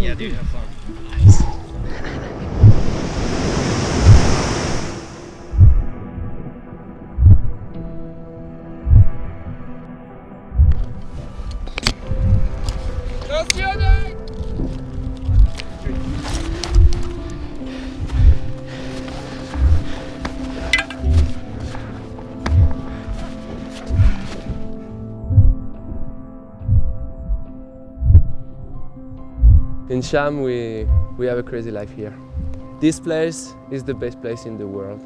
Yeah, dude, have fun. Nice. In Cham, we have a crazy life here. This place is the best place in the world.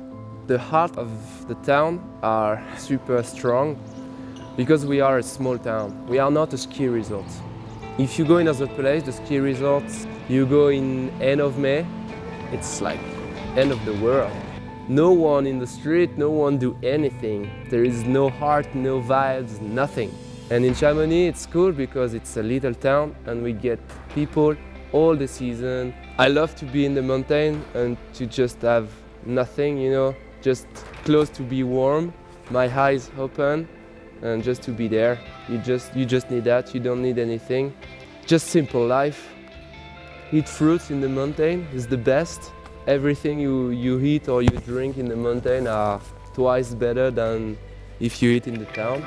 The heart of the town are super strong because we are a small town. We are not a ski resort. If you go in other place, the ski resorts, you go in end of May, it's like end of the world. No one in the street, no one do anything. There is no heart, no vibes, nothing. And in Chamonix, it's cool because it's a little town and we get people all the season. I love to be in the mountain and to just have nothing, you know, just close to be warm, my eyes open, and just to be there. You just need that, you don't need anything. Just simple life. Eat fruits in the mountain is the best. Everything you eat or you drink in the mountain are twice better than if you eat in the town.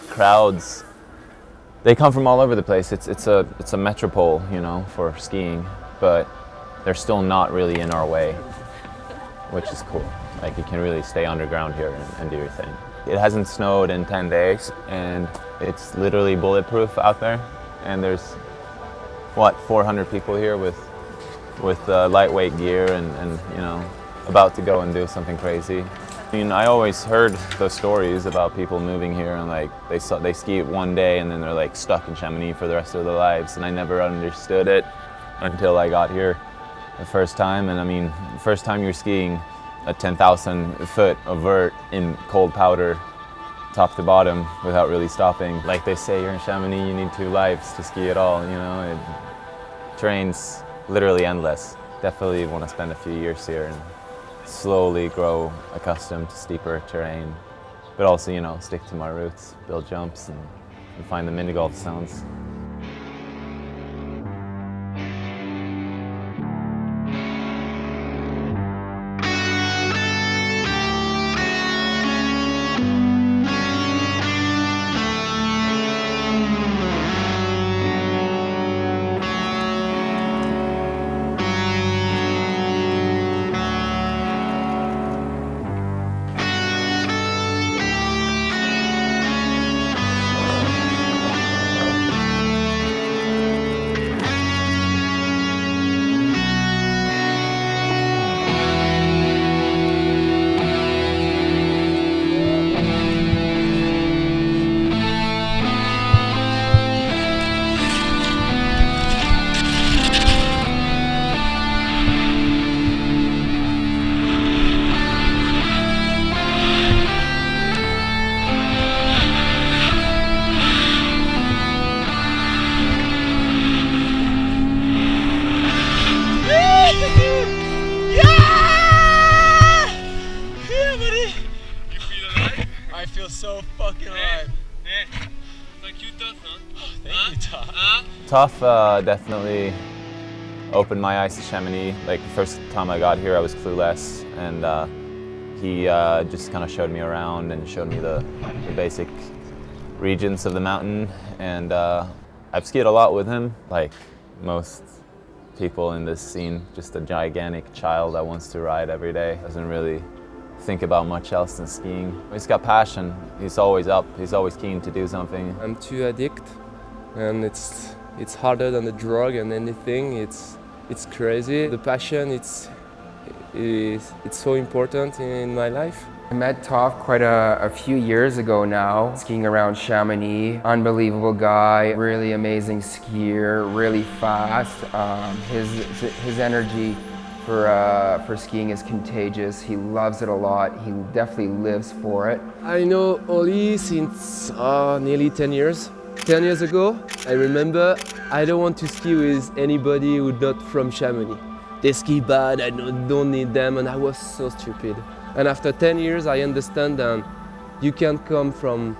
Crowds, they come from all over the place. It's a metropole, you know, for skiing, but they're still not really in our way, which is cool. Like, you can really stay underground here and do your thing. It hasn't snowed in 10 days, and it's literally bulletproof out there. And there's, what, 400 people here with lightweight gear and you know, about to go and do something crazy. I mean, I always heard those stories about people moving here and like they ski one day and then they're like stuck in Chamonix for the rest of their lives, and I never understood it until I got here the first time. And I mean, the first time you're skiing a 10,000 foot of vert in cold powder, top to bottom, without really stopping. Like they say, you're in Chamonix, you need 2 lives to ski at all, you know. Terrain's literally endless. Definitely want to spend a few years here and slowly grow accustomed to steeper terrain, but also, you know, stick to my roots, build jumps and find the mini golf sounds. So fucking alive. Thank you, Tof. Thank you, Todd. Tof definitely opened my eyes to Chamonix. Like the first time I got here, I was clueless, and he just kind of showed me around and showed me the basic regions of the mountain. And I've skied a lot with him, like most people in this scene. Just a gigantic child that wants to ride every day, doesn't really think about much else than skiing. He's got passion. He's always up. He's always keen to do something. I'm too addicted, and it's harder than a drug and anything. It's crazy. The passion, it's so important in my life. I met Tof quite a few years ago now, skiing around Chamonix. Unbelievable guy, really amazing skier, really fast. His energy for skiing is contagious. He loves it a lot. He definitely lives for it. I know Oli since nearly 10 years. 10 years ago, I remember I don't want to ski with anybody who's not from Chamonix. They ski bad, I don't need them, and I was so stupid. And after 10 years, I understand that you can come from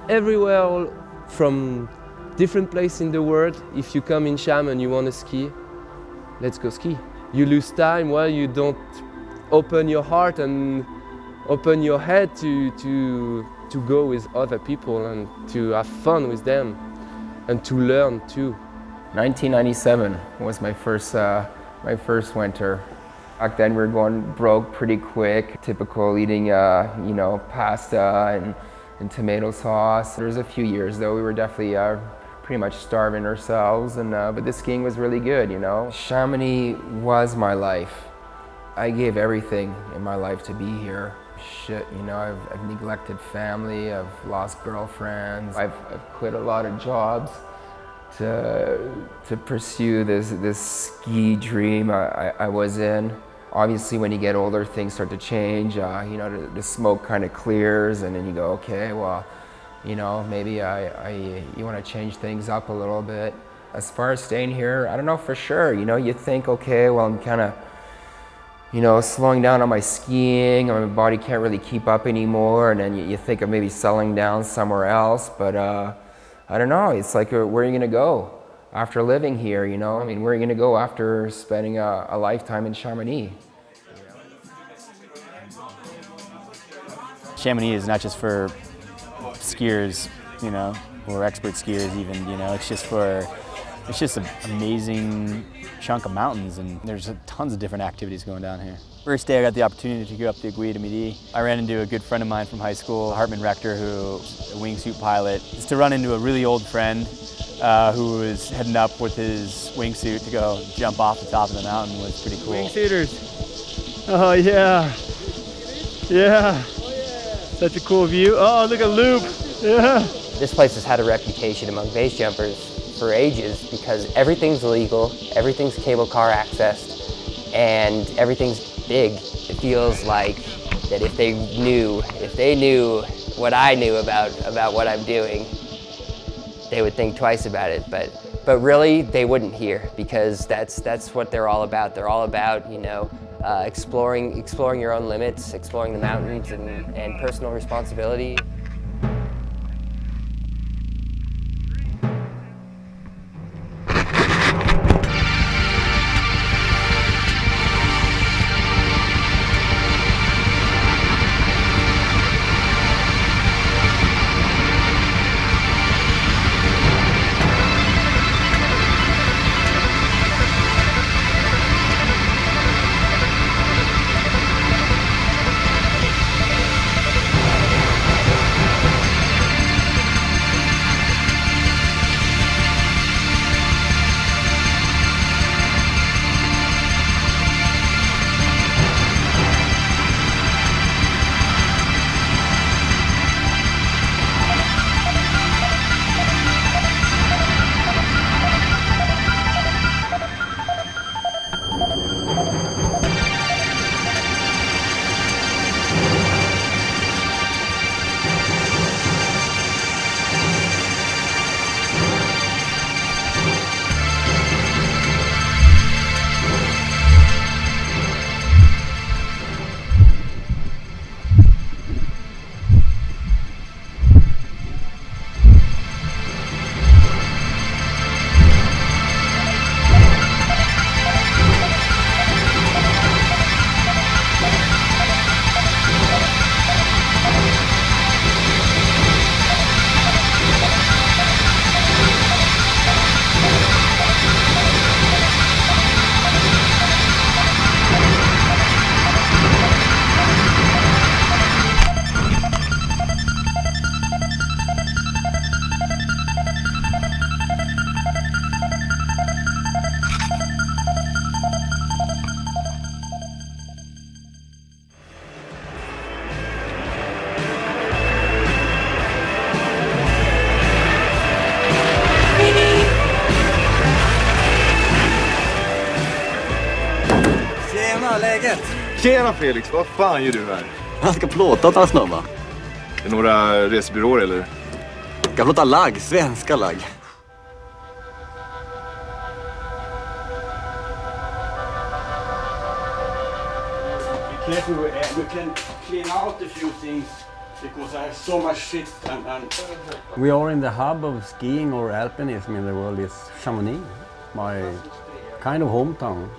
everywhere, from different places in the world. If you come in Chamonix and you want to ski, let's go ski. You lose time while you don't open your heart and open your head to go with other people and to have fun with them and to learn too. 1997 was my first winter. Back then we were going broke pretty quick. Typical eating, pasta and tomato sauce. There was a few years though we were definitely pretty much starving ourselves, and but the skiing was really good, you know. Chamonix was my life. I gave everything in my life to be here. Shit, you know, I've neglected family, I've lost girlfriends, I've quit a lot of jobs to pursue this ski dream I was in. Obviously, when you get older, things start to change. The smoke kind of clears, and then you go, okay, well, you know, maybe you want to change things up a little bit. As far as staying here, I don't know for sure. You know, you think, okay, well, I'm kind of, you know, slowing down on my skiing, or my body can't really keep up anymore, and then you think of maybe settling down somewhere else, but I don't know, it's like, where are you gonna go after living here, you know? I mean, where are you gonna go after spending a lifetime in Chamonix? Chamonix is not just for skiers, you know, or expert skiers even, you know, it's just an amazing chunk of mountains, and there's tons of different activities going down here. First day I got the opportunity to go up the Aiguille de Midi. I ran into a good friend of mine from high school, Hartman Rector, who's a wingsuit pilot. Just to run into a really old friend who was heading up with his wingsuit to go jump off the top of the mountain was pretty cool. Wingsuiters. Oh yeah. Yeah. Such a cool view. Oh, look at Loop. Yeah. This place has had a reputation among base jumpers for ages because everything's legal, everything's cable car accessed, and everything's big. It feels like that if they knew what I knew about what I'm doing, they would think twice about it. But really, they wouldn't here, because that's what they're all about. They're all about, you know, exploring your own limits, exploring the mountains, and personal responsibility. Tjena Felix, vad fan gör du här? Jag ska plåta åt några snubbar. Är det några resebyråer eller? Jag ska plåta lagg, svenska lagg. Be careful, we can clean out a few things because I have so much shit and we are in the hub of skiing or alpinism in the world. It's Chamonix, my kind of hometown.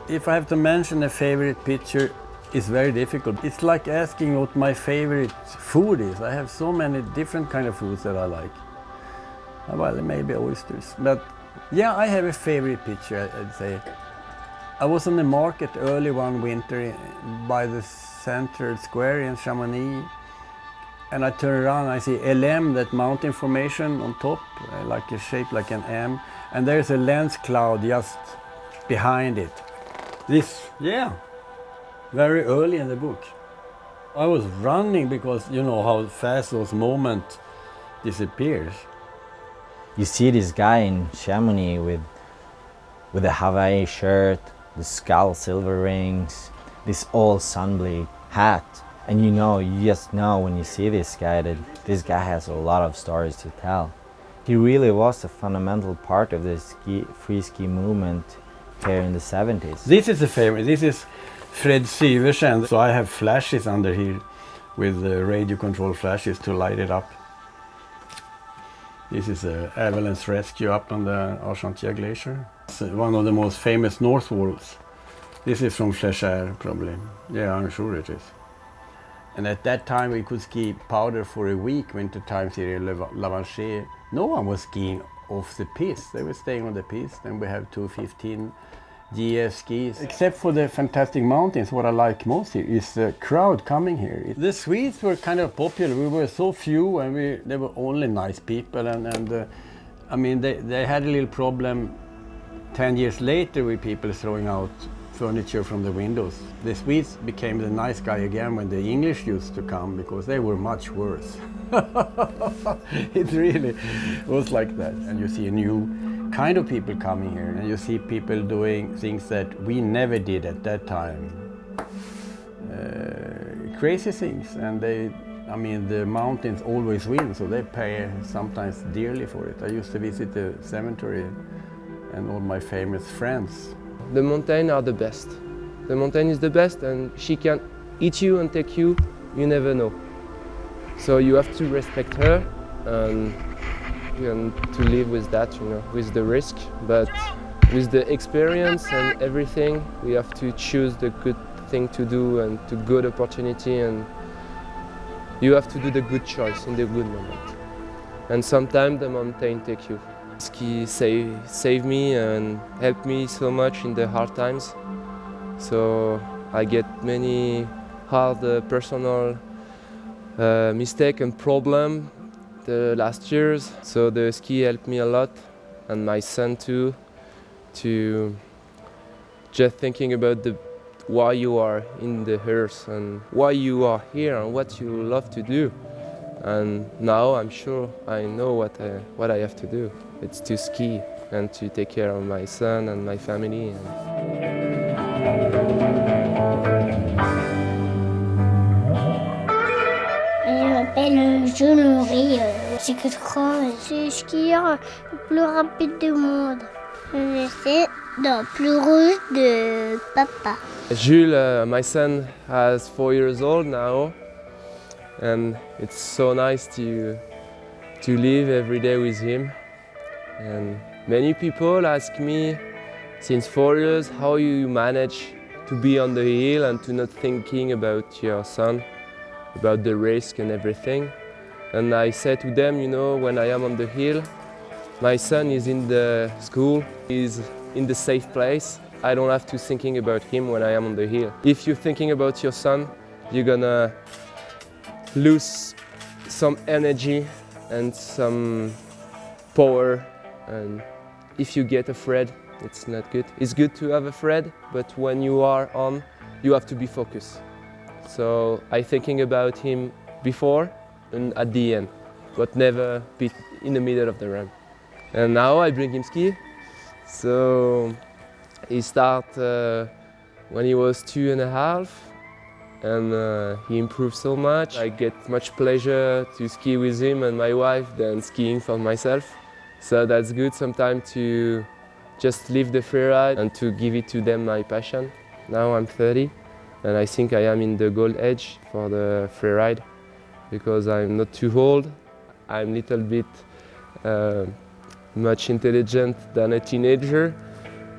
If I have to mention a favorite picture, it's very difficult. It's like asking what my favorite food is. I have so many different kind of foods that I like. Well, maybe oysters, but yeah, I have a favorite picture, I'd say. I was on the market early one winter by the center square in Chamonix, and I turn around and I see LM, that mountain formation on top, like a shape like an M, and there's a lens cloud just behind it. This, yeah, very early in the book. I was running because you know how fast those moments disappears. You see this guy in Chamonix with a Hawaii shirt, the skull silver rings, this old sunbleed hat, and you just know when you see this guy that this guy has a lot of stories to tell. He really was a fundamental part of the free ski movement here in the 70s. This is a favorite. This is Fred Syversen. So I have flashes under here with radio control flashes to light it up. This is an avalanche rescue up on the Argentia Glacier. It's one of the most famous north walls. This is from Fléchère, probably. Yeah, I'm sure it is. And at that time we could ski powder for a week, winter times here in Lavanché. No one was skiing off the piste. They were staying on the piste. Then we have 215 GS skis. Except for the fantastic mountains, what I like most here is the crowd coming here. The Swedes were kind of popular. We were so few and they were only nice people. I mean, they had a little problem 10 years later with people throwing out furniture from the windows. The Swedes became the nice guy again when the English used to come because they were much worse. It really was like that. And you see a new kind of people coming here and you see people doing things that we never did at that time. Crazy things, and I mean, the mountains always win, so they pay sometimes dearly for it. I used to visit the cemetery and all my famous friends. The mountains are the best. The mountain is the best, and she can eat you and take you, you never know. So you have to respect her and to live with that, you know, with the risk. But with the experience and everything, we have to choose the good thing to do and the good opportunity, and you have to do the good choice in the good moment. And sometimes the mountain take you. Ski save me and help me so much in the hard times. So I get many hard personal mistake and problem the last years. So the ski helped me a lot, and my son too, to just thinking about why you are in the earth and why you are here and what you love to do. And now I'm sure I know what I have to do. It's to ski and to take care of my son and my family. Je m'appelle Jules, j'ai 4 ans. Je suis skieur le plus rapide du monde. Je suis dans le plus rouge de papa. Jules, my son, has 4 years old now, and it's so nice to live every day with him. And many people ask me since 4 years how you manage to be on the hill and to not thinking about your son, about the risk and everything. And I said to them, you know, when I am on the hill, my son is in the school, he's in the safe place. I don't have to thinking about him when I am on the hill. If you're thinking about your son, you're gonna lose some energy and some power. And if you get afraid, it's not good. It's good to have a friend, but when you are on, you have to be focused. So I'm thinking about him before and at the end, but never be in the middle of the run. And now I bring him ski. So he start when he was 2.5, and he improved so much. I get much pleasure to ski with him and my wife than skiing for myself. So that's good sometimes to just leave the freeride and to give it to them my passion. Now I'm 30 and I think I am in the gold age for the freeride because I'm not too old. I'm a little bit much intelligent than a teenager.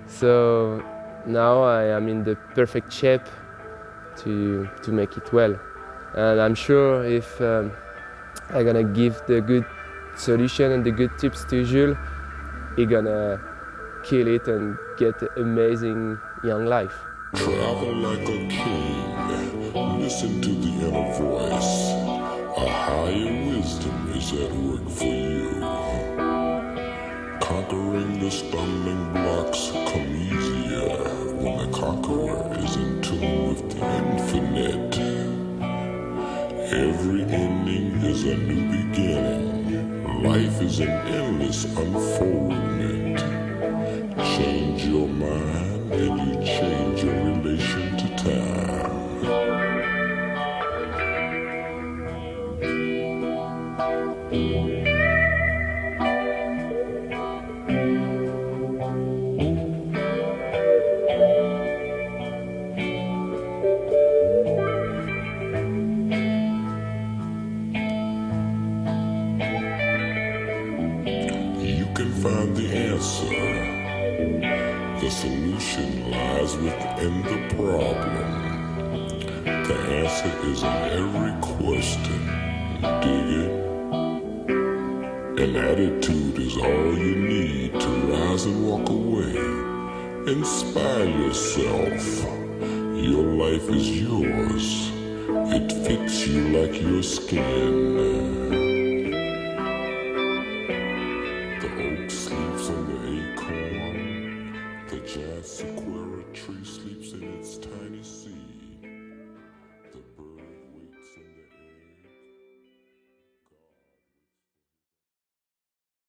So now I am in the perfect shape to make it well. And I'm sure if I'm gonna give the good solution and the good tips to Jules, he's gonna kill it and get an amazing young life. Travel like a king, listen to the inner voice. A higher wisdom is at work for you. Conquering the stumbling blocks come easier when the conqueror is in tune with the infinite. Every ending is a new beginning. Life is an endless unfoldment. Change your mind and you change your relation to time. Find the answer. The solution lies within the problem. The answer is in every question. Dig it? An attitude is all you need to rise and walk away. Inspire yourself. Your life is yours. It fits you like your skin.